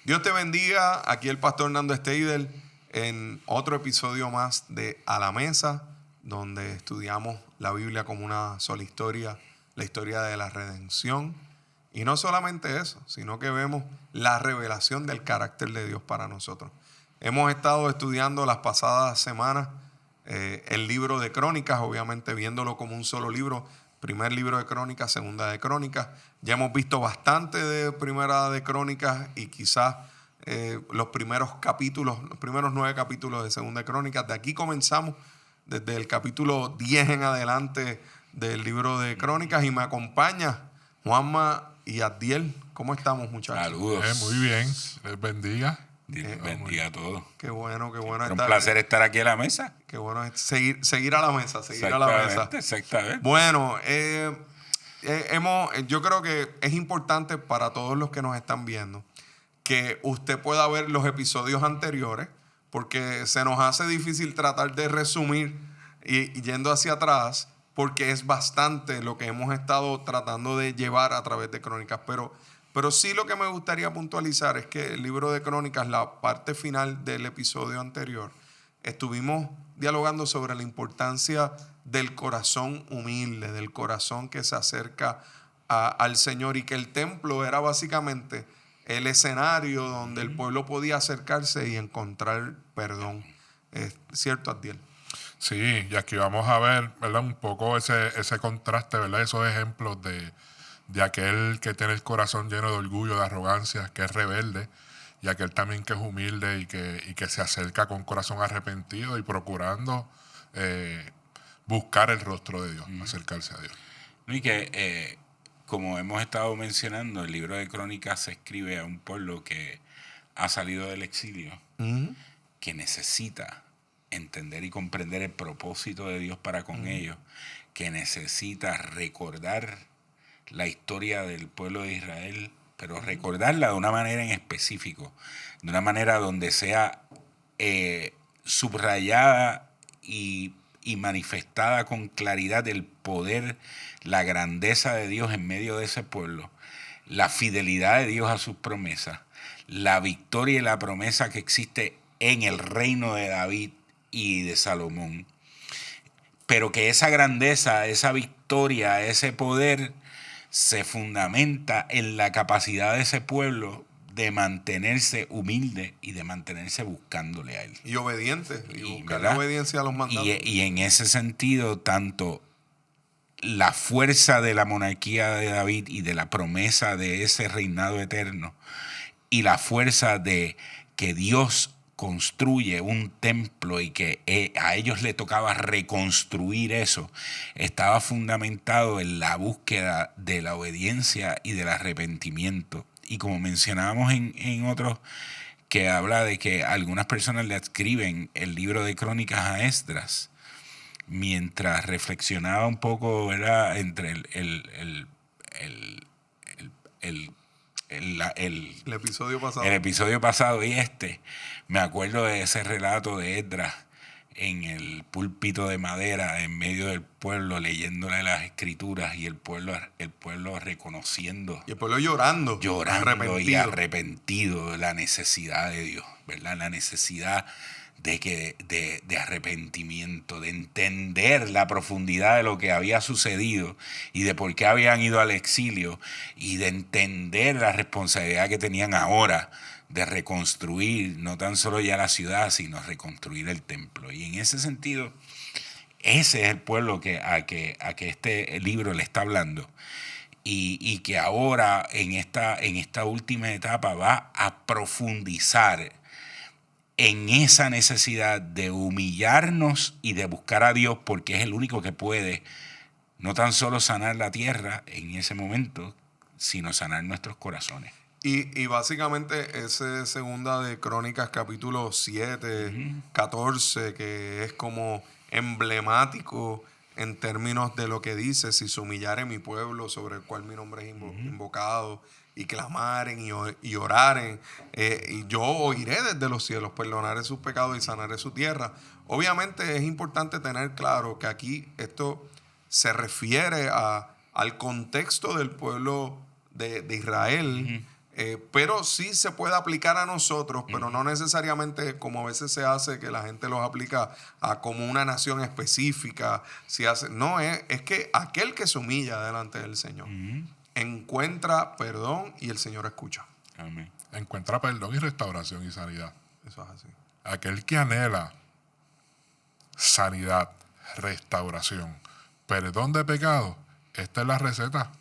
Dios te bendiga. Aquí el pastor Nando Steidel en otro episodio más de A la Mesa, donde estudiamos la Biblia como una sola historia, la historia de la redención. Y no solamente eso, sino que vemos la revelación del carácter de Dios para nosotros. Hemos estado estudiando las pasadas semanas el libro de Crónicas, obviamente viéndolo como un solo libro. Primer libro de Crónicas, segunda de Crónicas. Ya hemos visto bastante de primera de Crónicas y quizás los primeros 9 capítulos de segunda de Crónicas. De aquí comenzamos desde el capítulo 10 en adelante del libro de Crónicas y me acompaña Juanma y Abdiel. ¿Cómo estamos, muchachos? Saludos. Muy bien, les bendiga. Dios bendiga a todos. Qué bueno Es un placer estar aquí a la mesa. Qué bueno es seguir a la mesa, seguir a la mesa. Exactamente. Bueno, yo creo que es importante para todos los que nos están viendo que usted pueda ver los episodios anteriores, porque se nos hace difícil tratar de resumir y yendo hacia atrás, porque es bastante lo que hemos estado tratando de llevar a través de Crónicas. Pero sí lo que me gustaría puntualizar es que el libro de Crónicas, la parte final del episodio anterior, estuvimos dialogando sobre la importancia del corazón humilde, del corazón que se acerca al Señor, y que el templo era básicamente el escenario donde el pueblo podía acercarse y encontrar perdón. ¿Cierto, Abdiel? Sí, y aquí vamos a ver, ¿verdad? Un poco ese contraste, ¿verdad? Esos ejemplos de aquel que tiene el corazón lleno de orgullo, de arrogancia, que es rebelde, y aquel también que es humilde y que se acerca con corazón arrepentido y procurando buscar el rostro de Dios, acercarse a Dios. Y que, como hemos estado mencionando, el libro de Crónicas se escribe a un pueblo que ha salido del exilio, que necesita entender y comprender el propósito de Dios para con ellos, que necesita recordar la historia del pueblo de Israel, pero recordarla de una manera en específico, de una manera donde sea subrayada y manifestada con claridad el poder, la grandeza de Dios en medio de ese pueblo, la fidelidad de Dios a sus promesas, la victoria y la promesa que existe en el reino de David y de Salomón. Pero que esa grandeza, esa victoria, ese poder se fundamenta en la capacidad de ese pueblo de mantenerse humilde y de mantenerse buscándole a Él. Y obediente, y buscar ¿verdad? la obediencia a los mandatos. Y en ese sentido, tanto la fuerza de la monarquía de David y de la promesa de ese reinado eterno, y la fuerza de que Dios construye un templo y que a ellos le tocaba reconstruir eso, estaba fundamentado en la búsqueda de la obediencia y del arrepentimiento. Y como mencionábamos en otros, que habla de que algunas personas le adscriben el libro de Crónicas a Esdras, mientras reflexionaba un poco, ¿verdad?, entre el episodio pasado y me acuerdo de ese relato de Esdras en el púlpito de madera en medio del pueblo leyéndole las escrituras, y el pueblo reconociendo y el pueblo llorando y arrepentido la necesidad de Dios, ¿verdad? La necesidad de arrepentimiento, de entender la profundidad de lo que había sucedido y de por qué habían ido al exilio, y de entender la responsabilidad que tenían ahora de reconstruir no tan solo ya la ciudad, sino reconstruir el templo. Y en ese sentido, ese es el pueblo a que este libro le está hablando, y que ahora en esta última etapa va a profundizar en esa necesidad de humillarnos y de buscar a Dios, porque es el único que puede no tan solo sanar la tierra en ese momento, sino sanar nuestros corazones. Y básicamente ese segunda de Crónicas capítulo 7, 14, que es como emblemático en términos de lo que dice: si se humillare mi pueblo sobre el cual mi nombre es invocado, y clamaren y oraren, y yo oiré desde los cielos, perdonaré sus pecados y sanaré su tierra. Obviamente es importante tener claro que aquí esto se refiere al contexto del pueblo de Israel, Pero sí se puede aplicar a nosotros, pero no necesariamente como a veces se hace que la gente los aplica a como una nación específica. Si hace, no, es que aquel que se humilla delante del Señor encuentra perdón y el Señor escucha. Amén. Encuentra perdón y restauración y sanidad. Eso es así. Aquel que anhela sanidad, restauración, perdón de pecado, esta es la receta.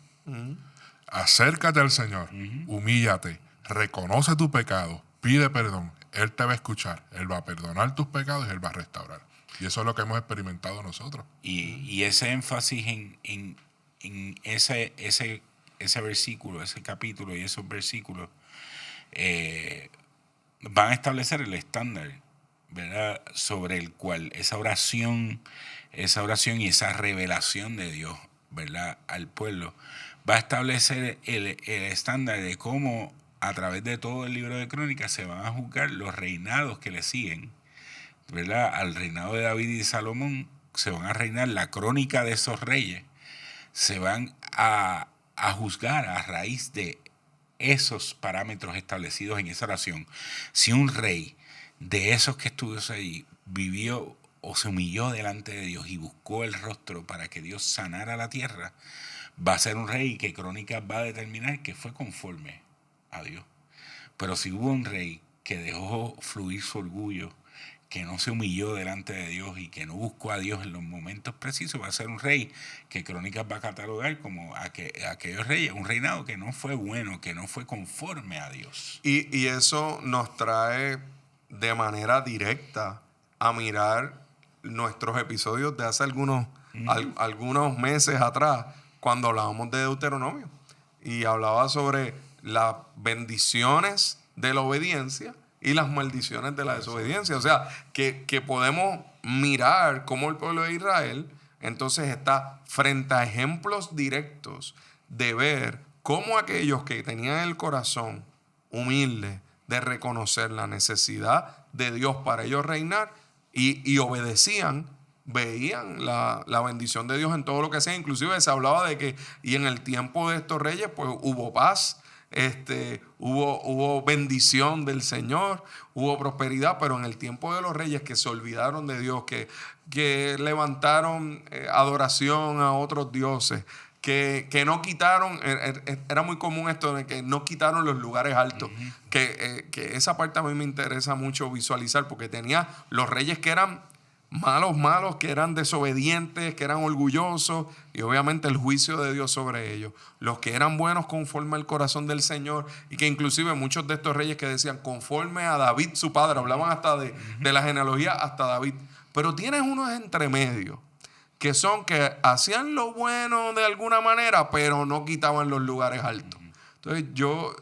Acércate al Señor, humíllate, reconoce tu pecado, pide perdón. Él te va a escuchar, Él va a perdonar tus pecados y Él va a restaurar. Y eso es lo que hemos experimentado nosotros. Y ese énfasis en ese versículo, ese capítulo y esos versículos van a establecer el estándar, ¿verdad?, sobre el cual esa oración y esa revelación de Dios, ¿verdad?, al pueblo, va a establecer el estándar de cómo a través de todo el libro de Crónicas se van a juzgar los reinados que le siguen, ¿verdad? Al reinado de David y de Salomón se van a reinar la crónica de esos reyes, se van a juzgar a raíz de esos parámetros establecidos en esa oración. Si un rey de esos que estuvo ahí vivió o se humilló delante de Dios y buscó el rostro para que Dios sanara la tierra, va a ser un rey que Crónicas va a determinar que fue conforme a Dios. Pero si hubo un rey que dejó fluir su orgullo, que no se humilló delante de Dios y que no buscó a Dios en los momentos precisos, va a ser un rey que Crónicas va a catalogar como aquellos reyes, un reinado que no fue bueno, que no fue conforme a Dios. Y eso nos trae de manera directa a mirar nuestros episodios de hace algunos meses atrás, cuando hablábamos de Deuteronomio. Y hablaba sobre las bendiciones de la obediencia y las maldiciones de la desobediencia. O sea, que podemos mirar cómo el pueblo de Israel entonces está frente a ejemplos directos de ver cómo aquellos que tenían el corazón humilde de reconocer la necesidad de Dios para ellos reinar y obedecían, veían la bendición de Dios en todo lo que hacían. Inclusive se hablaba de que, y en el tiempo de estos reyes, pues hubo paz, hubo bendición del Señor, hubo prosperidad, pero en el tiempo de los reyes que se olvidaron de Dios, que levantaron adoración a otros dioses, que no quitaron, era muy común esto de que no quitaron los lugares altos, que esa parte a mí me interesa mucho visualizar, porque tenía los reyes que eran malos, que eran desobedientes, que eran orgullosos, y obviamente el juicio de Dios sobre ellos. Los que eran buenos conforme al corazón del Señor, y que inclusive muchos de estos reyes que decían conforme a David su padre, hablaban hasta de la genealogía hasta David. Pero tienes unos entremedios que son que hacían lo bueno de alguna manera, pero no quitaban los lugares altos. Entonces yo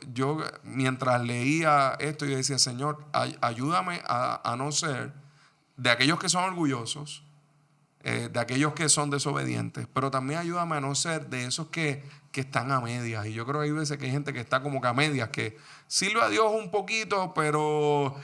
mientras leía esto, yo decía, Señor, ayúdame a no ser de aquellos que son orgullosos, de aquellos que son desobedientes, pero también ayúdame a no ser de esos que están a medias. Y yo creo que hay veces que hay gente que está como que a medias, que sirve a Dios un poquito, pero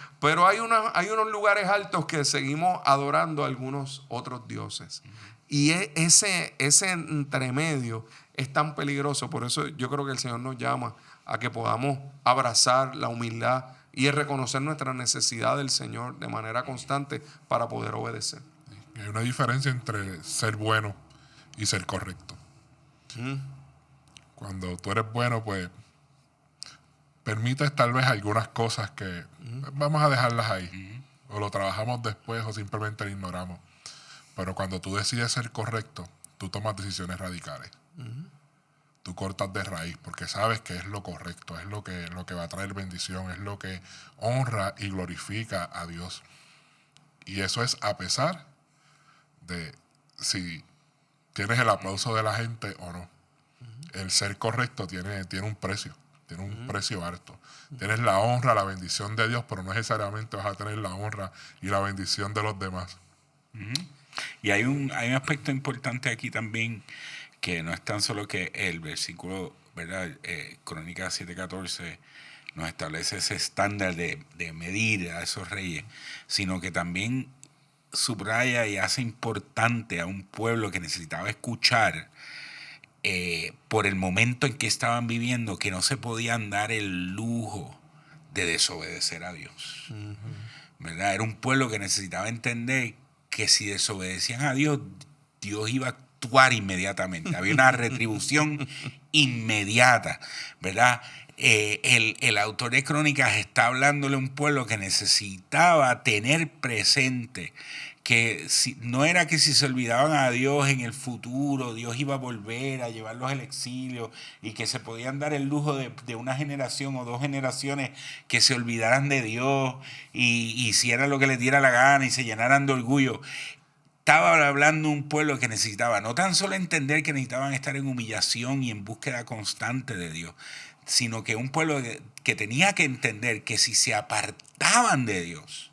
hay unos lugares altos que seguimos adorando a algunos otros dioses. Y ese entremedio es tan peligroso. Por eso yo creo que el Señor nos llama a que podamos abrazar la humildad y reconocer nuestra necesidad del Señor de manera constante para poder obedecer. Hay una diferencia entre ser bueno y ser correcto. Cuando tú eres bueno, pues permites tal vez algunas cosas que vamos a dejarlas ahí. O lo trabajamos después o simplemente lo ignoramos. Pero cuando tú decides ser correcto, tú tomas decisiones radicales. Tú cortas de raíz porque sabes que es lo correcto, es lo que va a traer bendición, es lo que honra y glorifica a Dios. Y eso es a pesar de si tienes el aplauso de la gente o no. El ser correcto tiene un precio, tiene un precio alto. Tienes la honra, la bendición de Dios, pero no necesariamente vas a tener la honra y la bendición de los demás. Y hay un aspecto importante aquí también, que no es tan solo que el versículo, ¿verdad? Crónicas 7:14 nos establece ese estándar de medir a esos reyes, sino que también subraya y hace importante a un pueblo que necesitaba escuchar por el momento en que estaban viviendo, que no se podían dar el lujo de desobedecer a Dios. ¿Verdad? Era un pueblo que necesitaba entender que si desobedecían a Dios, Dios iba a actuar inmediatamente. Había una retribución inmediata, ¿verdad? El autor de Crónicas está hablándole a un pueblo que necesitaba tener presente que no era que si se olvidaban a Dios en el futuro, Dios iba a volver a llevarlos al exilio y que se podían dar el lujo de una generación o 2 generaciones que se olvidaran de Dios y hicieran lo que les diera la gana y se llenaran de orgullo. Estaba hablando un pueblo que necesitaba no tan solo entender que necesitaban estar en humillación y en búsqueda constante de Dios, sino que un pueblo que tenía que entender que si se apartaban de Dios,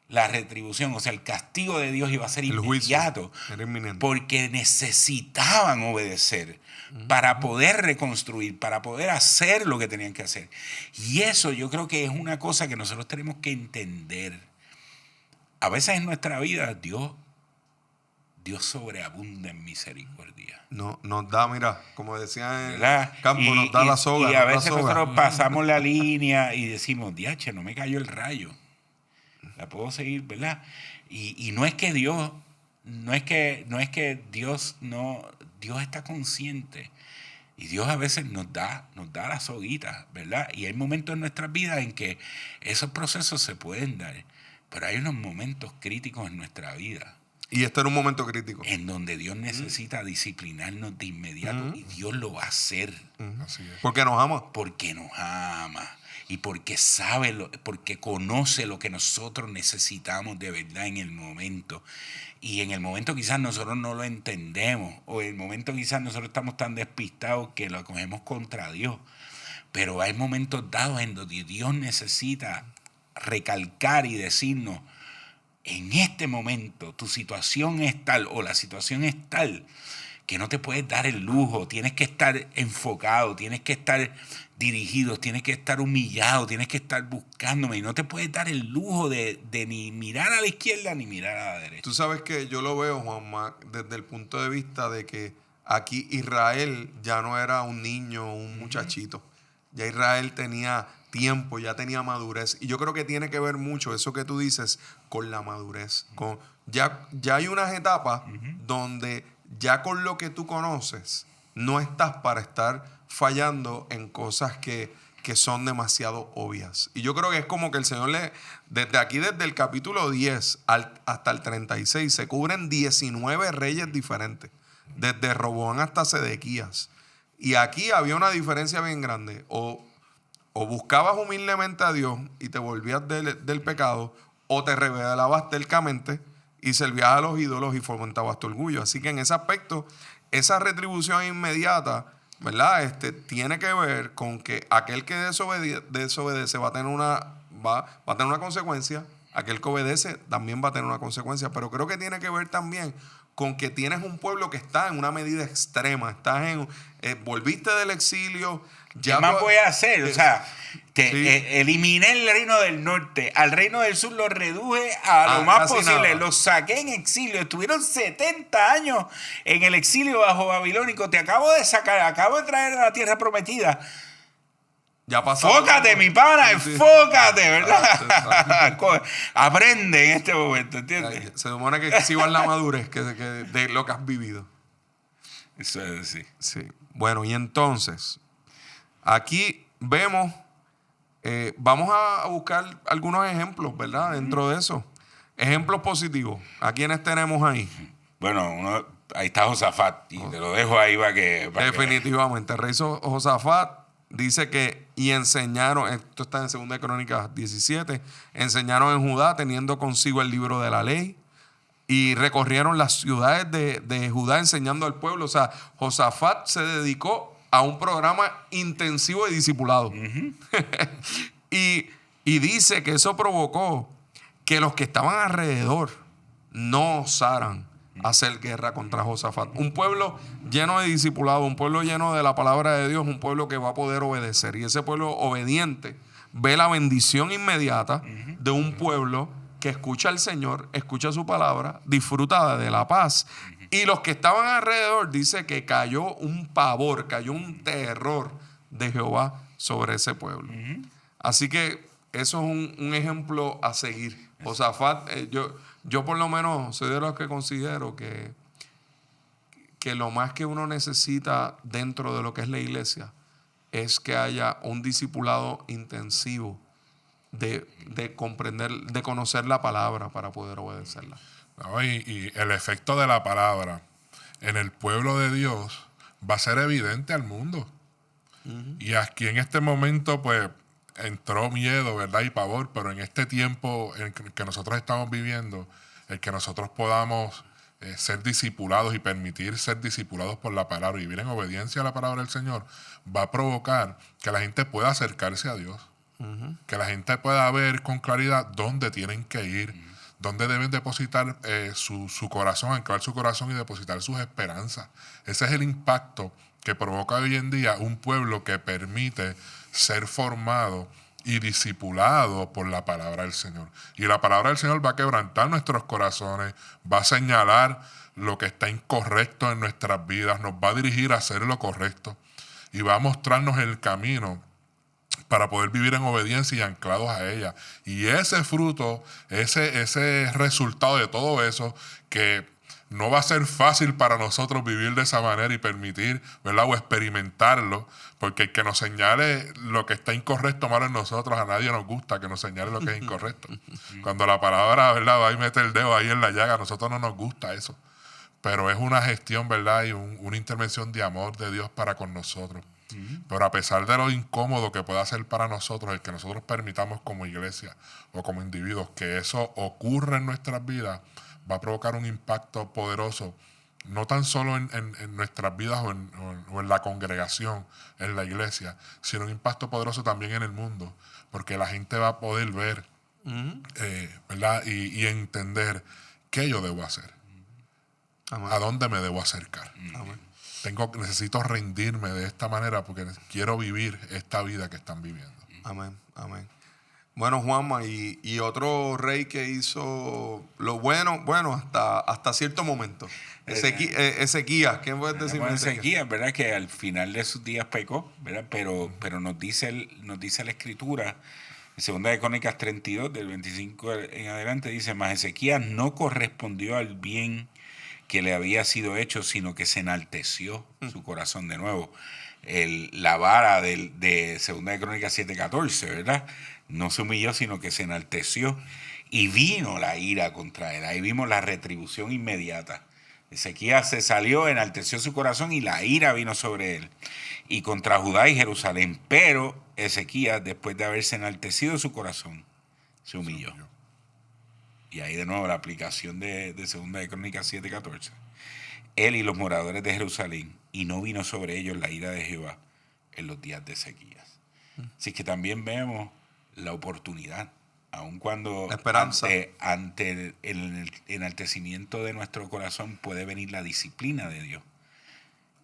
la retribución, o sea, el castigo de Dios iba a ser inmediato, era inminente, porque necesitaban obedecer para poder reconstruir, para poder hacer lo que tenían que hacer. Y eso yo creo que es una cosa que nosotros tenemos que entender. A veces en nuestra vida Dios sobreabunda en misericordia. No, nos da, mira, como decía en ¿verdad? el campo, nos da la soga. Y a veces nosotros pasamos la línea y decimos, diache, no me cayó el rayo. La puedo seguir, ¿verdad? Y no es que Dios, Dios está consciente. Y Dios a veces nos da la soguita, ¿verdad? Y hay momentos en nuestras vidas en que esos procesos se pueden dar. Pero hay unos momentos críticos en nuestra vida. Y este era un momento crítico. En donde Dios necesita disciplinarnos de inmediato. Y Dios lo va a hacer. Así es. Porque nos ama. Porque nos ama. Y porque porque conoce lo que nosotros necesitamos de verdad en el momento. Y en el momento quizás nosotros no lo entendemos. O en el momento quizás nosotros estamos tan despistados que lo cogemos contra Dios. Pero hay momentos dados en donde Dios necesita recalcar y decirnos, en este momento tu situación es tal o la situación es tal que no te puedes dar el lujo, tienes que estar enfocado, tienes que estar dirigido, tienes que estar humillado, tienes que estar buscándome y no te puedes dar el lujo de ni mirar a la izquierda ni mirar a la derecha. Tú sabes que yo lo veo, Juanma, desde el punto de vista de que aquí Israel ya no era un niño, un muchachito. Ya Israel tenía tiempo, ya tenía madurez. Y yo creo que tiene que ver mucho eso que tú dices con la madurez. Ya hay unas etapas donde ya con lo que tú conoces no estás para estar fallando en cosas que son demasiado obvias. Y yo creo que es como que el Señor desde el capítulo 10 hasta el 36, se cubren 19 reyes diferentes. Desde Roboam hasta Sedequías. Y aquí había una diferencia bien grande. O buscabas humildemente a Dios y te volvías del pecado, o te rebelabas tercamente y servías a los ídolos y fomentabas tu orgullo. Así que en ese aspecto, esa retribución inmediata, ¿verdad? Tiene que ver con que aquel que desobedece va a tener una consecuencia, aquel que obedece también va a tener una consecuencia, pero creo que tiene que ver también con que tienes un pueblo que está en una medida extrema, volviste del exilio. ¿Qué más voy a hacer? O sea, eliminé el reino del norte, al reino del sur lo reduje a lo más posible, nada. Los saqué en exilio, estuvieron 70 años en el exilio bajo babilónico, te acabo de traer a la tierra prometida. Ya pasó. Enfócate, mi pana, enfócate, ¿verdad? Aprende en este momento, ¿entiendes? Se supone que sigas la madurez de lo que has vivido. Eso es así. Sí. Bueno, y entonces, aquí vemos, vamos a buscar algunos ejemplos, ¿verdad? Dentro de eso. Ejemplos positivos. ¿A quiénes tenemos ahí? Bueno, ahí está Josafat, y te lo dejo ahí para que... Definitivamente. El rey Josafat dice que, y enseñaron, esto está en 2 Crónicas 17, enseñaron en Judá teniendo consigo el libro de la ley y recorrieron las ciudades de Judá enseñando al pueblo. O sea, Josafat se dedicó a un programa intensivo de discipulado. y dice que eso provocó que los que estaban alrededor no osaran hacer guerra contra Josafat. Un pueblo lleno de discipulado, un pueblo lleno de la palabra de Dios, un pueblo que va a poder obedecer. Y ese pueblo obediente ve la bendición inmediata de un pueblo que escucha al Señor, escucha su palabra, disfruta de la paz Y los que estaban alrededor, dice que cayó un pavor, cayó un terror de Jehová sobre ese pueblo. Así que eso es un ejemplo a seguir. Josafat, yo por lo menos soy de los que considero que lo más que uno necesita dentro de lo que es la iglesia es que haya un discipulado intensivo de comprender, de conocer la palabra para poder obedecerla. ¿No? Y el efecto de la palabra en el pueblo de Dios va a ser evidente al mundo. Y aquí en este momento, pues, entró miedo, ¿verdad? Y pavor, pero en este tiempo en que nosotros estamos viviendo, el que nosotros podamos ser discipulados y permitir ser discipulados por la palabra y vivir en obediencia a la palabra del Señor, va a provocar que la gente pueda acercarse a Dios. Que la gente pueda ver con claridad dónde tienen que ir, dónde deben depositar su corazón, anclar su corazón y depositar sus esperanzas. Ese es el impacto que provoca hoy en día un pueblo que permite ser formado y discipulado por la palabra del Señor. Y la palabra del Señor va a quebrantar nuestros corazones, va a señalar lo que está incorrecto en nuestras vidas, nos va a dirigir a hacer lo correcto y va a mostrarnos el camino para poder vivir en obediencia y anclados a ella. Y ese fruto, ese resultado de todo eso, que no va a ser fácil para nosotros vivir de esa manera y permitir, ¿verdad? O experimentarlo, porque el que nos señale lo que está incorrecto, malo en nosotros, a nadie nos gusta que nos señale lo que es incorrecto. Cuando la palabra, ¿verdad?, va y mete el dedo ahí en la llaga, a nosotros no nos gusta eso. Pero es una gestión, ¿verdad?, y una intervención de amor de Dios para con nosotros. Pero a pesar de lo incómodo que pueda ser para nosotros, el que nosotros permitamos como iglesia o como individuos que eso ocurra en nuestras vidas, va a provocar un impacto poderoso, no tan solo en nuestras vidas o en la congregación, en la iglesia, sino un impacto poderoso también en el mundo, porque la gente va a poder ver, ¿verdad? Y entender qué yo debo hacer, a dónde me debo acercar. Necesito rendirme de esta manera porque quiero vivir esta vida que están viviendo. Amén, amén. Bueno, Juanma, y otro rey que hizo lo bueno, hasta cierto momento. Ezequías, ¿qué puedes decirme de Ezequías? ¿Verdad? Que al final de sus días pecó, ¿verdad? Pero nos dice la Escritura, en 2 Crónicas 32, del 25 en adelante, dice: mas Ezequías no correspondió al bien que le había sido hecho, sino que se enalteció su corazón de nuevo. La vara de 2 Crónicas 7:14, ¿verdad? No se humilló, sino que se enalteció. Y vino la ira contra él. Ahí vimos la retribución inmediata. Ezequías se salió, enalteció su corazón y la ira vino sobre él. Y contra Judá y Jerusalén. Pero Ezequías, después de haberse enaltecido su corazón, se humilló. Y ahí de nuevo la aplicación de 2 Crónicas 7:14. Él y los moradores de Jerusalén, y no vino sobre ellos la ira de Jehová en los días de Ezequías. Así que también vemos la oportunidad, aun cuando la esperanza. Ante el enaltecimiento de nuestro corazón puede venir la disciplina de Dios.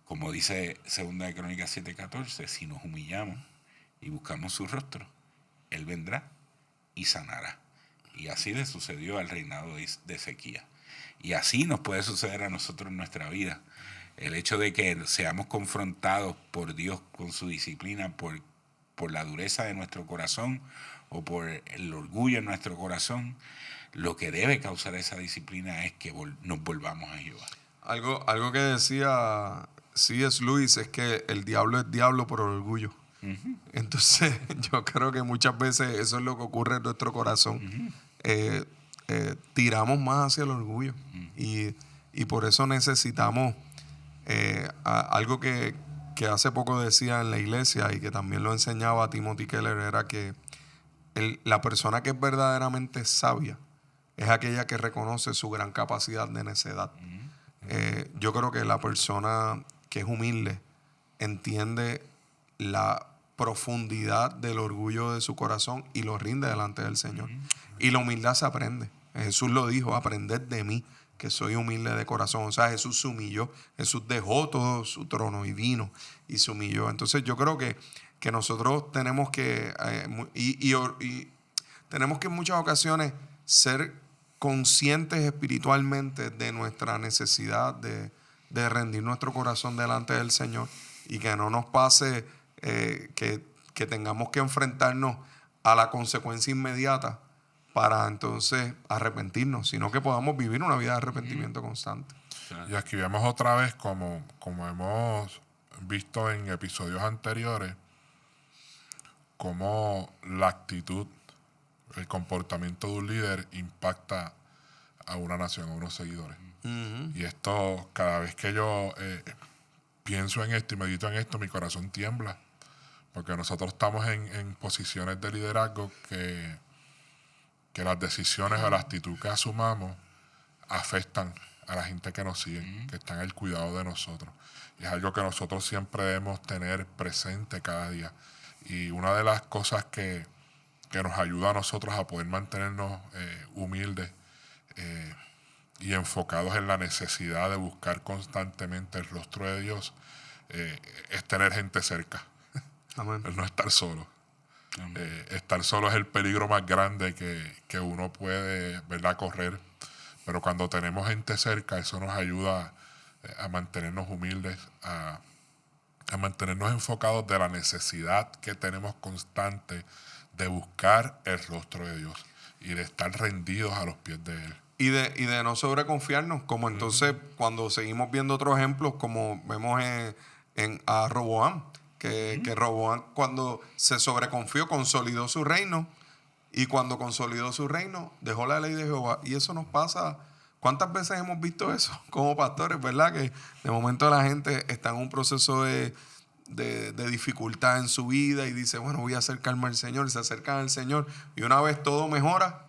Como dice 2 Crónicas 7:14, si nos humillamos y buscamos su rostro, Él vendrá y sanará. Y así le sucedió al reinado de Ezequías. Y así nos puede suceder a nosotros en nuestra vida. El hecho de que seamos confrontados por Dios con su disciplina, por la dureza de nuestro corazón o por el orgullo en nuestro corazón, lo que debe causar esa disciplina es que nos volvamos a Jehová. Algo que decía C.S. Lewis es que el diablo es diablo por orgullo. Entonces yo creo que muchas veces eso es lo que ocurre en nuestro corazón. Tiramos más hacia el orgullo y por eso necesitamos algo que hace poco decía en la iglesia y que también lo enseñaba Timothy Keller, era que la persona que es verdaderamente sabia es aquella que reconoce su gran capacidad de necedad. Yo creo que la persona que es humilde entiende la profundidad del orgullo de su corazón y lo rinde delante del Señor. Y la humildad se aprende. Jesús lo dijo: aprended de mí, que soy humilde de corazón. O sea, Jesús se humilló. Jesús dejó todo su trono y vino y se humilló. Entonces yo creo que nosotros tenemos que, tenemos que en muchas ocasiones ser conscientes espiritualmente de nuestra necesidad de rendir nuestro corazón delante del Señor y que no nos pase que tengamos que enfrentarnos a la consecuencia inmediata para entonces arrepentirnos, sino que podamos vivir una vida de arrepentimiento constante. Y aquí vemos otra vez, como hemos visto en episodios anteriores, cómo la actitud, el comportamiento de un líder impacta a una nación, a unos seguidores. Y esto, cada vez que yo pienso en esto y medito en esto, mi corazón tiembla, porque nosotros estamos en posiciones de liderazgo que las decisiones o la actitud que asumamos afectan a la gente que nos sigue, que está en el cuidado de nosotros. Y es algo que nosotros siempre debemos tener presente cada día. Y una de las cosas que nos ayuda a nosotros a poder mantenernos humildes y enfocados en la necesidad de buscar constantemente el rostro de Dios es tener gente cerca. Amén. El no estar solo. Estar solo es el peligro más grande que uno puede, ¿verdad?, correr. Pero cuando tenemos gente cerca, eso nos ayuda a mantenernos humildes, a mantenernos enfocados de la necesidad que tenemos constante de buscar el rostro de Dios y de estar rendidos a los pies de Él. Y de no sobreconfiarnos, como entonces cuando seguimos viendo otros ejemplos, como vemos a Roboam, que Roboam cuando se sobreconfió consolidó su reino, y cuando consolidó su reino dejó la ley de Jehová. Y eso nos pasa, ¿cuántas veces hemos visto eso como pastores, verdad? Que de momento la gente está en un proceso de dificultad en su vida y dice, bueno, voy a acercarme al Señor, y se acercan al Señor, y una vez todo mejora,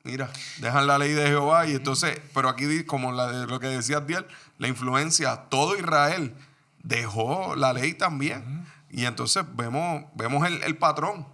mira, dejan la ley de Jehová. Y entonces, pero aquí, como lo que decía Diel, la influencia, todo Israel dejó la ley también. Y entonces vemos el patrón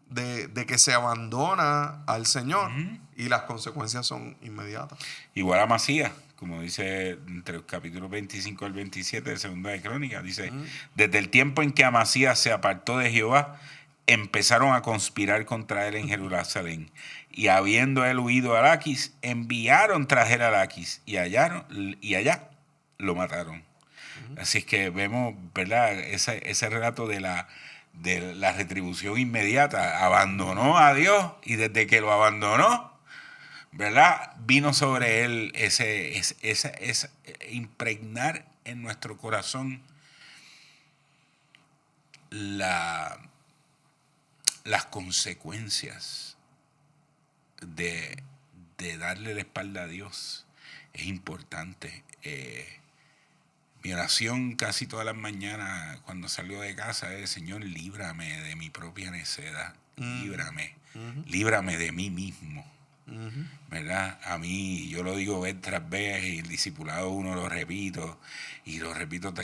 de que se abandona al Señor y las consecuencias son inmediatas. Igual a Amasías, como dice entre los capítulos 25 al 27 de Segunda de Crónicas, dice, desde el tiempo en que Amasías se apartó de Jehová, empezaron a conspirar contra él en Jerusalén. Y habiendo él huido a Laquis, enviaron tras él a Laquis y allá lo mataron. Así es que vemos, ¿verdad?, ese relato de la retribución inmediata. Abandonó a Dios y desde que lo abandonó, ¿verdad?, vino sobre él ese impregnar en nuestro corazón las consecuencias de darle la espalda a Dios. Es importante. Mi oración casi todas las mañanas cuando salgo de casa es: Señor, líbrame de mi propia necedad, líbrame de mí mismo, ¿verdad? A mí, yo lo digo vez tras vez, y el discipulado uno lo repito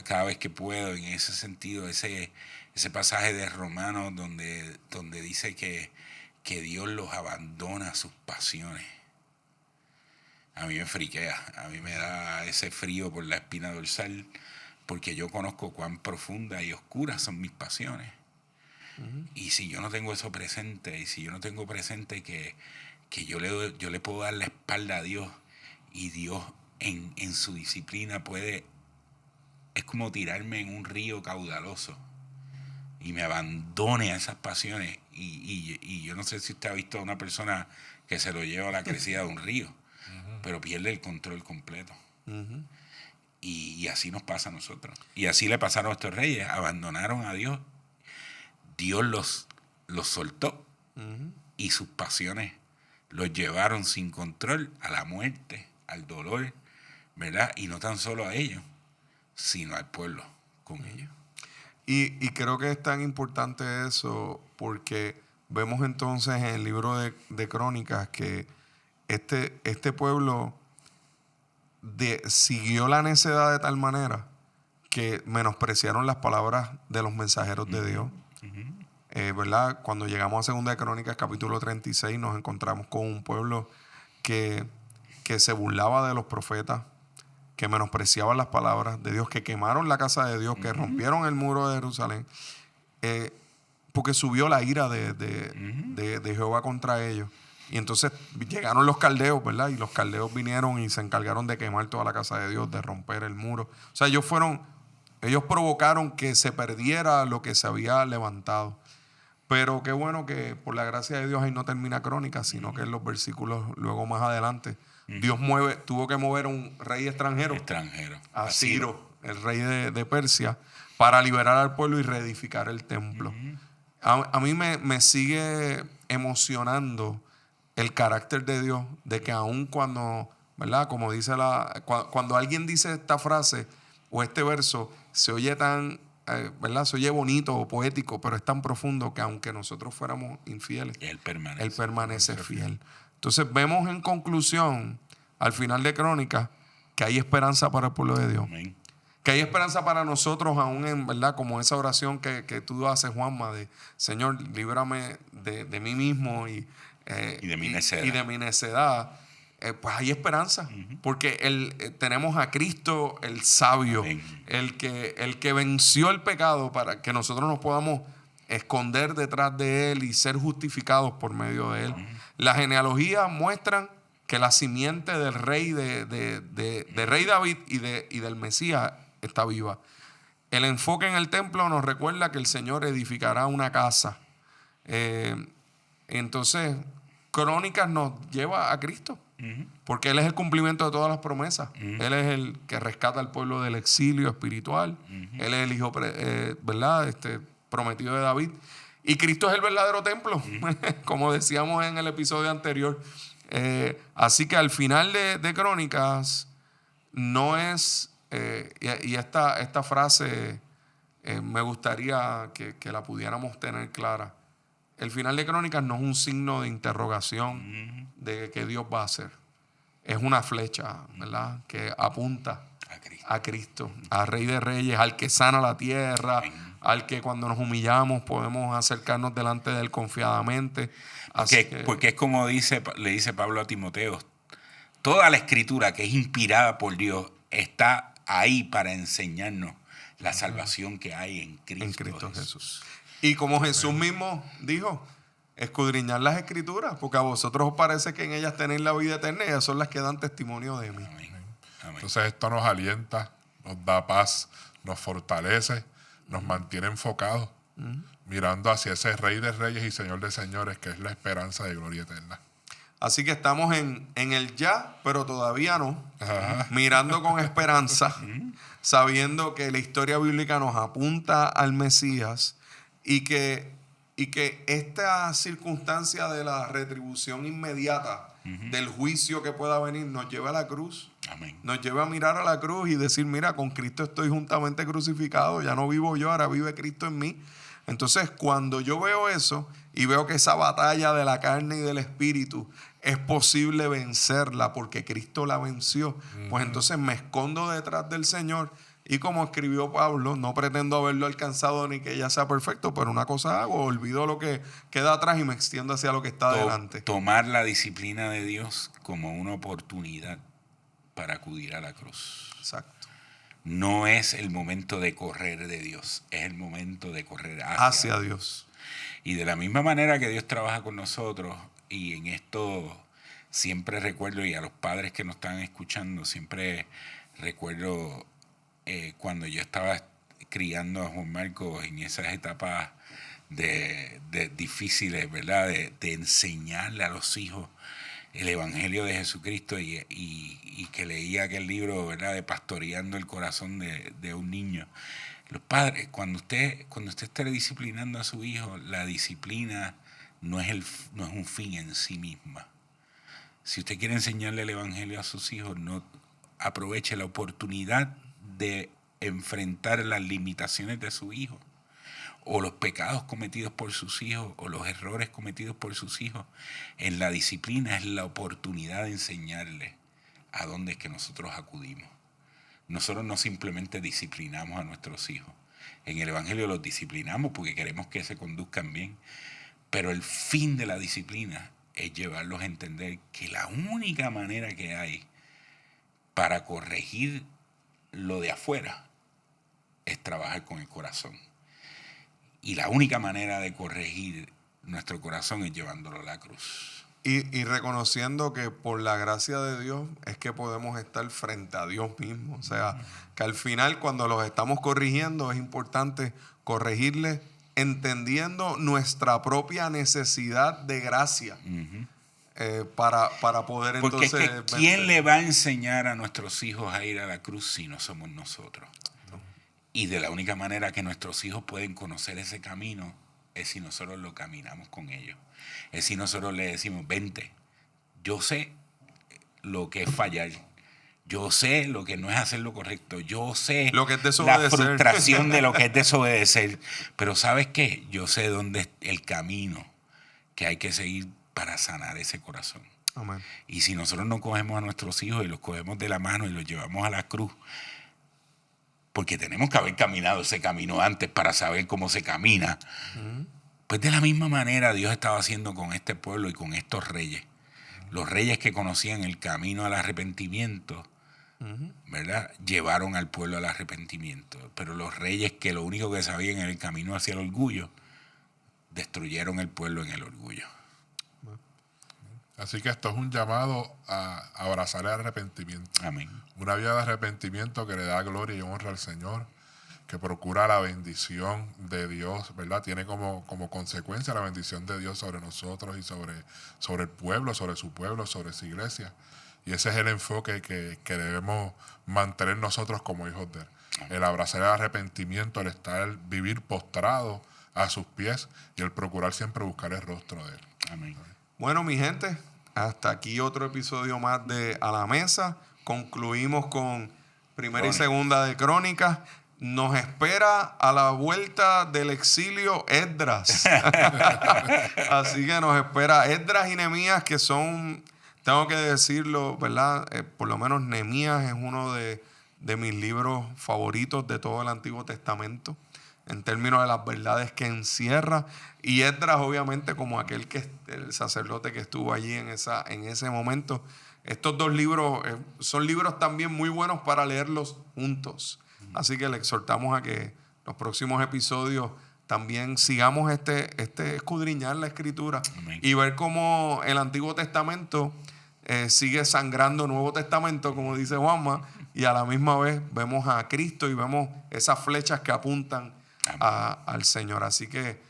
cada vez que puedo. En ese sentido, ese pasaje de Romanos donde dice que Dios los abandona a sus pasiones, a mí me friquea, a mí me da ese frío por la espina dorsal, porque yo conozco cuán profundas y oscuras son mis pasiones. Y si yo no tengo eso presente, y si yo no tengo presente que yo le puedo dar la espalda a Dios, y Dios en su disciplina es como tirarme en un río caudaloso y me abandone a esas pasiones. Y yo no sé si usted ha visto a una persona que se lo lleva a la crecida de un río, pero pierde el control completo. Y así nos pasa a nosotros. Y así le pasaron a estos reyes. Abandonaron a Dios. Dios los soltó. Y sus pasiones los llevaron sin control a la muerte, al dolor, ¿verdad? Y no tan solo a ellos, sino al pueblo con ellos. Y creo que es tan importante eso porque vemos entonces en el libro de Crónicas que este pueblo siguió la necedad de tal manera que menospreciaron las palabras de los mensajeros de Dios. ¿Verdad? Cuando llegamos a Segunda de Crónicas, capítulo 36, nos encontramos con un pueblo que se burlaba de los profetas, que menospreciaban las palabras de Dios, que quemaron la casa de Dios, que rompieron el muro de Jerusalén, porque subió la ira de Jehová contra ellos. Y entonces llegaron los caldeos, ¿verdad? Y los caldeos vinieron y se encargaron de quemar toda la casa de Dios, de romper el muro. O sea, ellos provocaron que se perdiera lo que se había levantado. Pero qué bueno que por la gracia de Dios ahí no termina Crónica, sino que en los versículos luego más adelante, Dios tuvo que mover a un rey extranjero. A Ciro, el rey de Persia, para liberar al pueblo y reedificar el templo. A mí me sigue emocionando el carácter de Dios, de que aun cuando, ¿verdad? Como dice cuando alguien dice esta frase o este verso, se oye tan, ¿verdad? Se oye bonito o poético, pero es tan profundo que aunque nosotros fuéramos infieles, Él permanece fiel. Entonces vemos en conclusión, al final de Crónicas, que hay esperanza para el pueblo de Dios. Amén. Que hay esperanza para nosotros aún en, ¿verdad? Como esa oración que tú haces, Juanma, de Señor, líbrame de mí mismo y de mi necedad. Y de mi necedad. Pues hay esperanza, porque tenemos a Cristo el sabio, el que venció el pecado para que nosotros nos podamos esconder detrás de Él y ser justificados por medio de Él. Las genealogías muestran que la simiente del rey de rey David y del Mesías está viva. El enfoque en el templo nos recuerda que el Señor edificará una casa. Entonces, Crónicas nos lleva a Cristo, porque Él es el cumplimiento de todas las promesas. Él es el que rescata al pueblo del exilio espiritual. Él es el hijo ¿verdad? Prometido de David. Y Cristo es el verdadero templo, como decíamos en el episodio anterior. Así que al final de Crónicas no es, y esta frase me gustaría que la pudiéramos tener clara. El final de Crónicas no es un signo de interrogación de que Dios va a hacer. Es una flecha, ¿verdad? Que apunta a Cristo, al Rey de Reyes, al que sana la tierra, al que cuando nos humillamos podemos acercarnos delante de Él confiadamente. Porque es como le dice Pablo a Timoteo, toda la escritura que es inspirada por Dios está ahí para enseñarnos la salvación que hay en Cristo Jesús. Y como Jesús mismo dijo, escudriñar las escrituras, porque a vosotros os parece que en ellas tenéis la vida eterna y ellas son las que dan testimonio de mí. Amén. Entonces esto nos alienta, nos da paz, nos fortalece, nos mantiene enfocados, mirando hacia ese Rey de Reyes y Señor de Señores, que es la esperanza de gloria eterna. Así que estamos en el ya, pero todavía no, mirando con esperanza, sabiendo que la historia bíblica nos apunta al Mesías y que esta circunstancia de la retribución inmediata, del juicio que pueda venir, nos lleva a la cruz. Amén. Nos lleva a mirar a la cruz y decir, mira, con Cristo estoy juntamente crucificado, ya no vivo yo, ahora vive Cristo en mí. Entonces, cuando yo veo eso y veo que esa batalla de la carne y del espíritu es posible vencerla porque Cristo la venció, pues entonces me escondo detrás del Señor. Y como escribió Pablo, no pretendo haberlo alcanzado ni que ella sea perfecto, pero una cosa hago, olvido lo que queda atrás y me extiendo hacia lo que está adelante. Tomar la disciplina de Dios como una oportunidad para acudir a la cruz. Exacto. No es el momento de correr de Dios, es el momento de correr hacia Dios. Y de la misma manera que Dios trabaja con nosotros, y en esto siempre recuerdo, y a los padres que nos están escuchando, siempre recuerdo cuando yo estaba criando a Juan Marcos en esas etapas de difíciles, ¿verdad? De enseñarle a los hijos el Evangelio de Jesucristo y que leía aquel libro, ¿verdad? De Pastoreando el corazón de un niño. Los padres, cuando usted esté disciplinando a su hijo, la disciplina no es un fin en sí misma. Si usted quiere enseñarle el Evangelio a sus hijos, no aproveche la oportunidad de enfrentar las limitaciones de su hijo, o los pecados cometidos por sus hijos, o los errores cometidos por sus hijos. En la disciplina es la oportunidad de enseñarle a dónde es que nosotros acudimos. Nosotros no simplemente disciplinamos a nuestros hijos. En el Evangelio los disciplinamos porque queremos que se conduzcan bien, pero el fin de la disciplina es llevarlos a entender que la única manera que hay para corregir lo de afuera es trabajar con el corazón. Y la única manera de corregir nuestro corazón es llevándolo a la cruz. Y reconociendo que por la gracia de Dios es que podemos estar frente a Dios mismo. O sea, que al final cuando los estamos corrigiendo es importante corregirles entendiendo nuestra propia necesidad de gracia. Para poder Porque entonces... es que ¿quién le va a enseñar a nuestros hijos a ir a la cruz si no somos nosotros? Y de la única manera que nuestros hijos pueden conocer ese camino es si nosotros lo caminamos con ellos. Es si nosotros le decimos, vente, yo sé lo que es fallar. Yo sé lo que no es hacer lo correcto. Yo sé lo que es la desobedecer. frustración de lo que es desobedecer. Pero ¿sabes qué? Yo sé dónde es el camino que hay que seguir para sanar ese corazón. Amén. Y si nosotros no cogemos a nuestros hijos y los cogemos de la mano y los llevamos a la cruz, porque tenemos que haber caminado ese camino antes para saber cómo se camina, pues de la misma manera Dios estaba haciendo con este pueblo y con estos reyes. Los reyes que conocían el camino al arrepentimiento, ¿verdad? Llevaron al pueblo al arrepentimiento. Pero los reyes que lo único que sabían era el camino hacia el orgullo, destruyeron el pueblo en el orgullo. Así que esto es un llamado a abrazar el arrepentimiento. Amén. Una vida de arrepentimiento que le da gloria y honra al Señor, que procura la bendición de Dios, ¿verdad? Tiene como consecuencia la bendición de Dios sobre nosotros y sobre el pueblo, sobre su iglesia. Y ese es el enfoque que debemos mantener nosotros como hijos de Él. El abrazar el arrepentimiento, el vivir postrado a sus pies y el procurar siempre buscar el rostro de Él. Amén. Bueno, mi gente, hasta aquí otro episodio más de A la Mesa. Concluimos con primera y segunda de Crónicas. Nos espera a la vuelta del exilio Esdras. Así que nos espera Esdras y Nehemías, que son, tengo que decirlo, ¿verdad? Por lo menos Nehemías es uno de mis libros favoritos de todo el Antiguo Testamento, en términos de las verdades que encierra. Y Esdras, obviamente, como el sacerdote que estuvo allí en ese momento. Estos dos libros son libros también muy buenos para leerlos juntos. Así que le exhortamos a que los próximos episodios también sigamos escudriñar la Escritura. Amén. Y ver cómo el Antiguo Testamento sigue sangrando Nuevo Testamento, como dice Juanma, y a la misma vez vemos a Cristo y vemos esas flechas que apuntan al Señor. Así que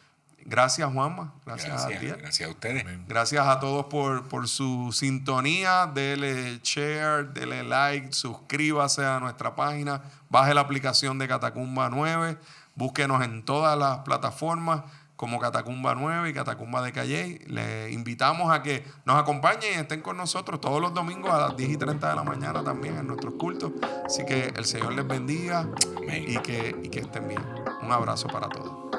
gracias, Juanma. Gracias a ti. Gracias a ustedes. Amén. Gracias a todos por su sintonía. Dele share, dele like, suscríbase a nuestra página, baje la aplicación de Catacumba 9, búsquenos en todas las plataformas como Catacumba 9 y Catacumba de Calley. Le invitamos a que nos acompañen y estén con nosotros todos los domingos a las 10:30 de la mañana también en nuestros cultos. Así que el Señor les bendiga. Amén. y que estén bien. Un abrazo para todos.